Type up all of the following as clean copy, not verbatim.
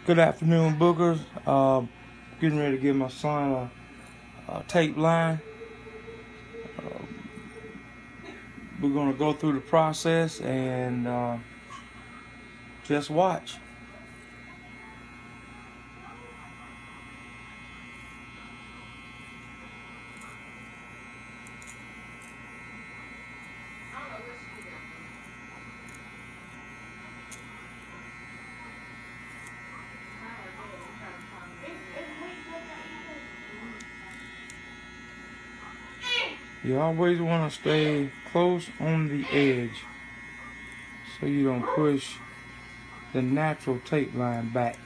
Good afternoon, Bookers. Getting ready to give my son a tape line. We're going to go through the process and just watch. You always want to stay close on the edge so you don't push the natural tape line back.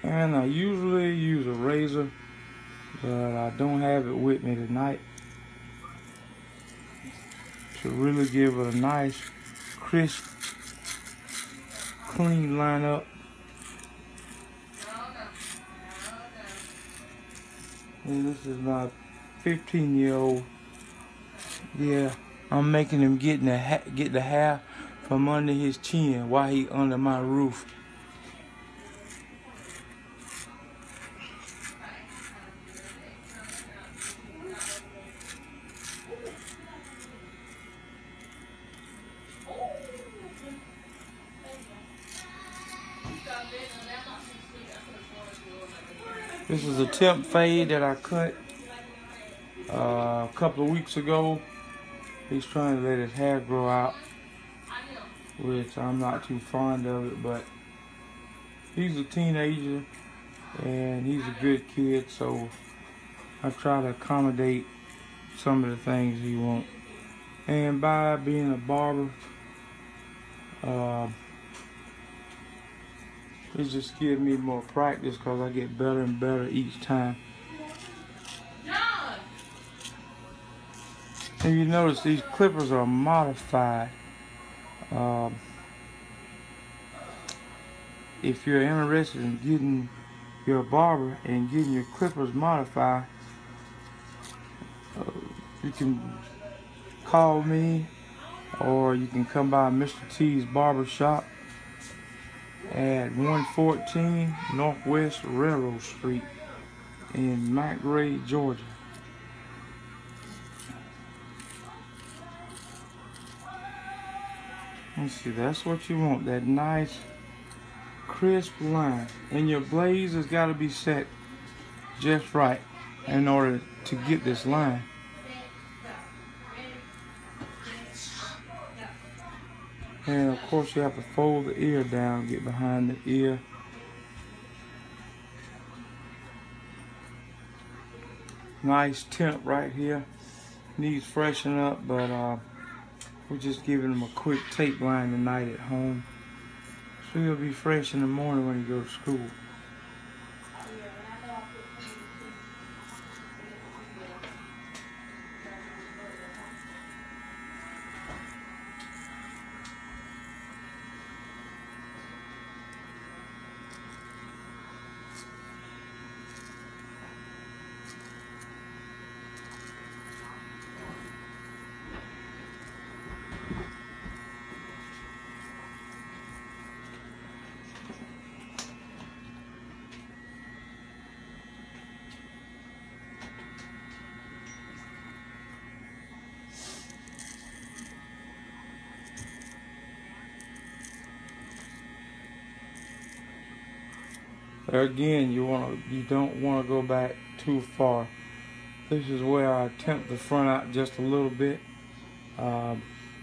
And I usually use a razor, but I don't have it with me tonight to really give it a nice, crisp, clean lineup. And this is my 15-year-old. Yeah, I'm making him get the hair from under his chin while he under my roof. This is a temp fade that I cut a couple of weeks ago. He's trying to let his hair grow out, which I'm not too fond of it, but he's a teenager and he's a good kid, so I try to accommodate some of the things he wants. And by being a barber, it just gives me more practice because I get better and better each time. And you notice these clippers are modified. If you're interested in getting your barber and getting your clippers modified, you can call me or you can come by Mr. T's Barber Shop at 114 Northwest Railroad Street in McRae, Georgia. Let's see, that's what you want, that nice crisp line. And your blaze has got to be set just right in order to get this line. And of course you have to fold the ear down, get behind the ear. Nice temp right here. Needs freshen up, but we're just giving him a quick tape line tonight at home. So he'll be fresh in the morning when he goes to school. Again, you don't want to go back too far. This is where I temp the front out just a little bit.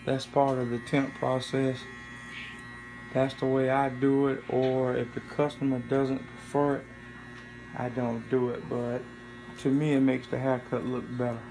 That's part of the temp process. That's the way I do it, or if the customer doesn't prefer it, I don't do it, but to me it makes the haircut look better.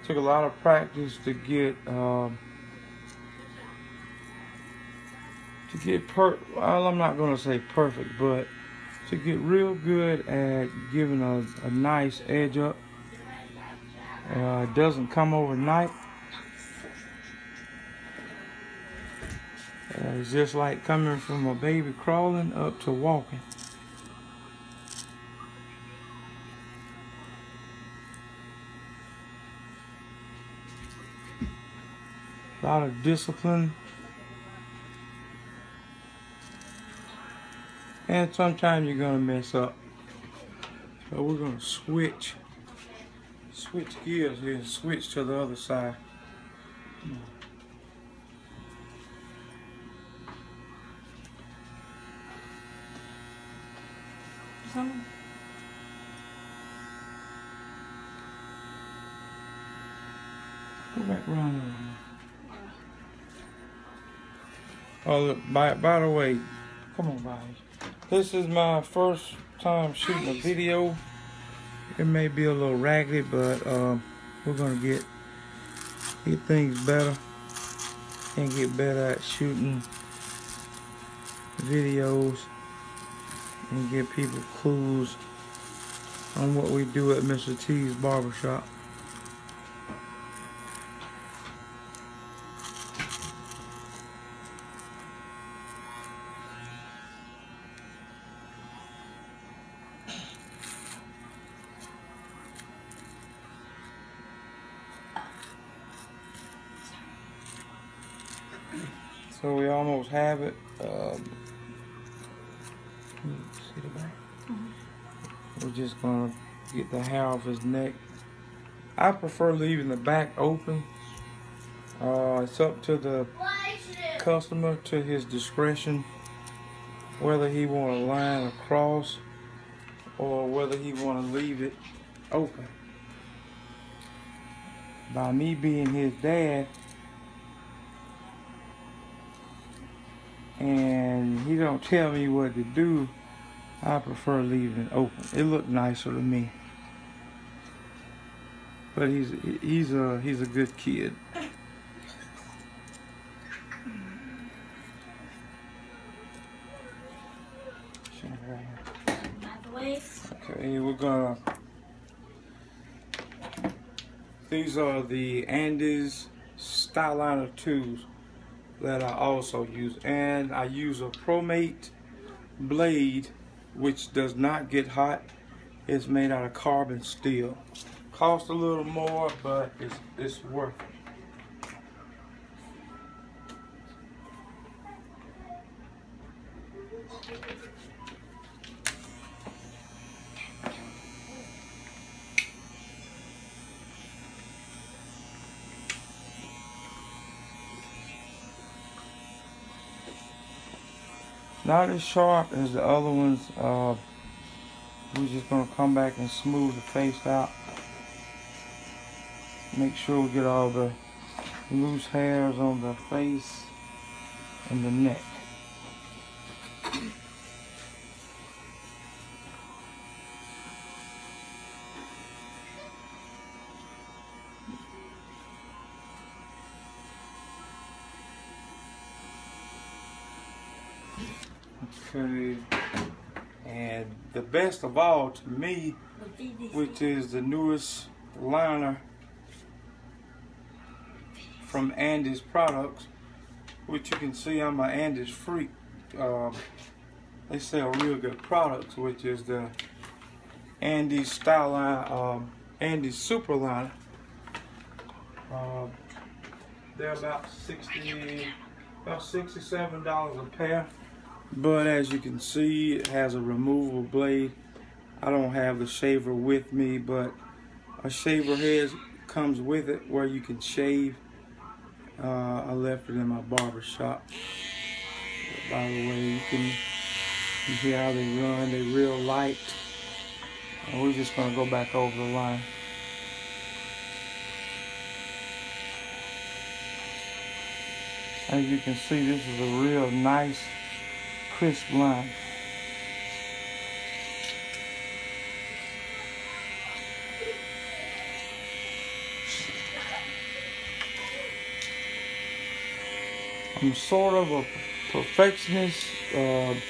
Took a lot of practice to get well, I'm not gonna say perfect, but to get real good at giving a nice edge up. It doesn't come overnight. It's just like coming from a baby crawling up to walking. A lot of discipline. And sometimes you're gonna mess up. So we're gonna switch gears here and switch to the other side. Go back around. Oh, look, by the way, come on, guys. This is my first time shooting a video. It may be a little raggedy, but we're gonna get things better and get better at shooting videos and give people clues on what we do at Mr. T's Barbershop. So we almost have it. See the back? We're just gonna get the hair off his neck. I prefer leaving the back open. It's up to the customer, to his discretion, whether he want to line across or whether he want to leave it open. By me being his dad, and he don't tell me what to do, I prefer leaving it open. It look nicer to me. But he's a good kid. Okay, we're gonna. These are the Andes Styliner 2s that I also use, and I use a ProMate blade, which does not get hot. It's made out of carbon steel. Cost a little more, but it's worth it. Not as sharp as the other ones. We're just gonna come back and smooth the face out. Make sure we get all the loose hairs on the face and the neck. Okay, and the best of all to me, which is the newest liner from Andes Products, which you can see I'm an Andes freak. They sell real good products, which is the Andes Styline, Andes Super Liner. They're about $67 a pair. But as you can see, it has a removable blade. I don't have the shaver with me, but a shaver head comes with it where you can shave. I left it in my barber shop. By the way, you hear how they run. They're real light. And we're just gonna go back over the line. As you can see, this is a real nice, crisp line. I'm sort of a perfectionist, and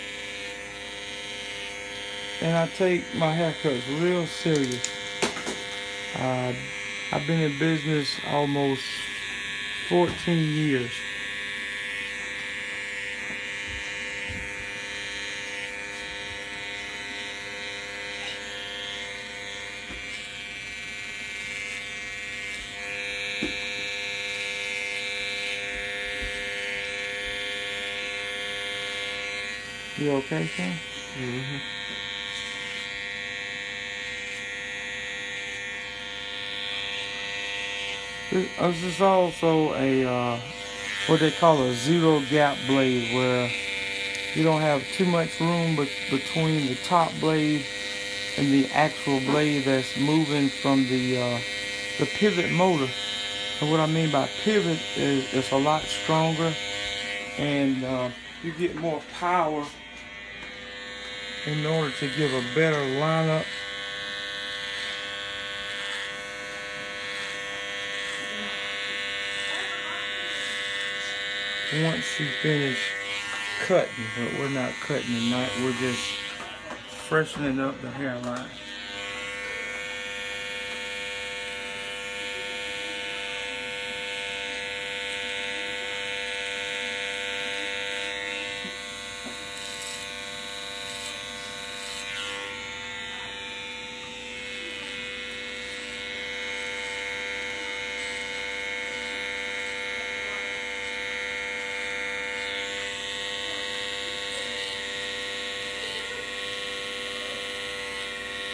I take my haircuts real serious. I've been in business almost 14 years. You okay, Sam? Mm-hmm. This is also a what they call a zero gap blade, where you don't have too much room between the top blade and the actual blade that's moving from the pivot motor. And what I mean by pivot is it's a lot stronger, and you get more power in order to give a better lineup. Once you finish cutting, but we're not cutting tonight, we're just freshening up the hairline.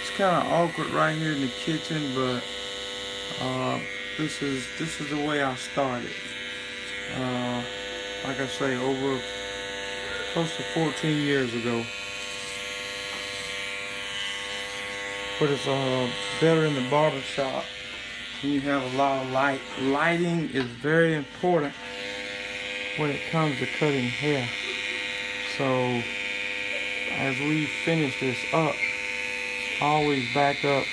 It's kind of awkward right here in the kitchen, but this is the way I started. Like I say, over close to 14 years ago. But it's better in the barber shop when you have a lot of light. Lighting is very important when it comes to cutting hair. So as we finish this up, I always back up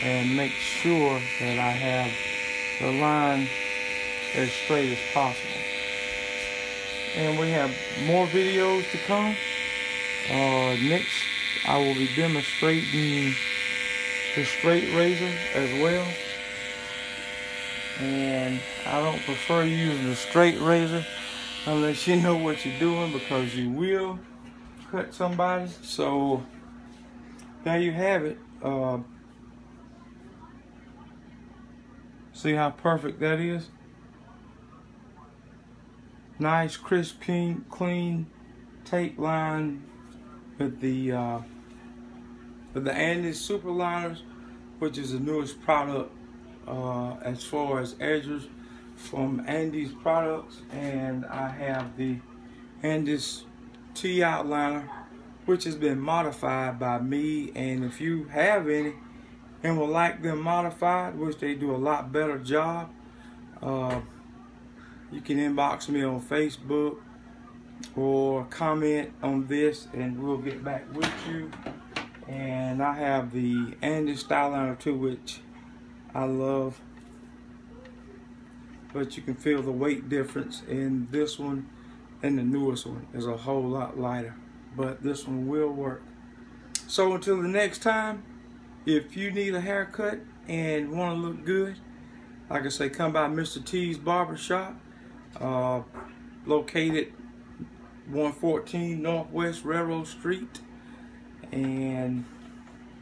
and make sure that I have the line as straight as possible. And we have more videos to come. Next, I will be demonstrating the straight razor as well. And I don't prefer using the straight razor unless you know what you're doing, because you will cut somebody. So there you have it. See how perfect that is? Nice, crisp, clean tape line with the Andis Super Liners, which is the newest product as far as edges from Andis products. And I have the Andis T-Outliner, which has been modified by me. And if you have any and would like them modified, which they do a lot better job, you can inbox me on Facebook or comment on this and we'll get back with you. And I have the Andis Styliner too, which I love, but you can feel the weight difference in this one, and the newest one is a whole lot lighter, but this one will work. So until the next time, if you need a haircut and want to look good, like I say, come by Mr. T's Barbershop, located 114 Northwest Railroad Street. And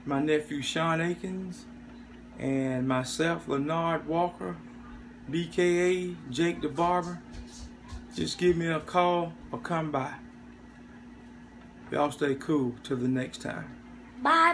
my nephew Sean Akins and myself, Leonard Walker, BKA Jake the Barber, just give me a call or come by. Y'all stay cool till the next time. Bye bye.